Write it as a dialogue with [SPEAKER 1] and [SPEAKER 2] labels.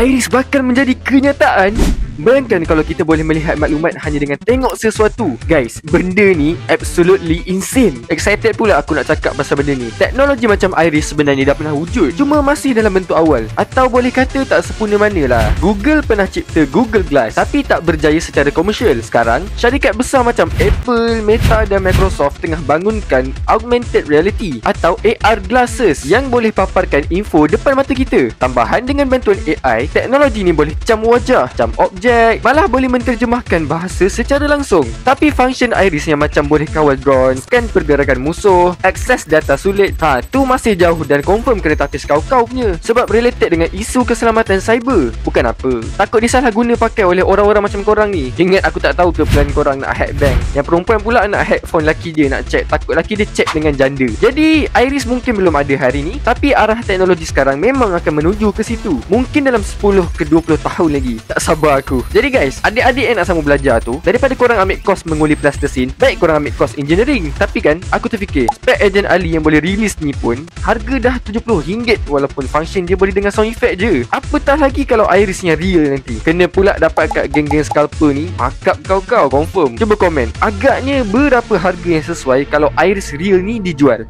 [SPEAKER 1] Iris bakal menjadi kenyataan? Bayangkan kalau kita boleh melihat maklumat hanya dengan tengok sesuatu. Guys, benda ni absolutely insane. Excited pula aku nak cakap pasal benda ni. Teknologi macam Iris sebenarnya dah pernah wujud, cuma masih dalam bentuk awal. Atau boleh kata tak sempurna mana lah. Google pernah cipta Google Glass, tapi tak berjaya secara komersial. Sekarang, syarikat besar macam Apple, Meta dan Microsoft tengah bangunkan augmented reality atau AR glasses yang boleh paparkan info depan mata kita. Tambahan dengan bantuan AI, teknologi ni boleh cam wajah, cam objek, malah boleh menterjemahkan bahasa secara langsung. Tapi function Iris yang macam boleh kawal drone, scan pergerakan musuh, akses data sulit, tu masih jauh dan confirm kena tapis kau-kau punya. Sebab related dengan isu keselamatan cyber. Bukan apa, takut disalahguna pakai oleh orang-orang macam korang ni. Ingat aku tak tahu ke plan korang nak hack bank, yang perempuan pula nak hack phone laki dia nak check, takut laki dia check dengan janda. Jadi Iris mungkin belum ada hari ni, tapi arah teknologi sekarang memang akan menuju ke situ. Mungkin dalam 10 ke 20 tahun lagi. Tak sabar aku. Jadi guys, adik-adik yang nak sama belajar tu, daripada korang ambil kos menguli plasticine, baik korang ambil kos engineering. Tapi kan, aku terfikir spek Agent Ali yang boleh release ni pun harga dah RM70, walaupun function dia boleh dengan sound effect je. Apatah lagi kalau Iris yang real nanti. Kena pula dapat kat geng-geng scalper ni, markup kau-kau confirm. Cuba komen, agaknya berapa harga yang sesuai kalau Iris real ni dijual?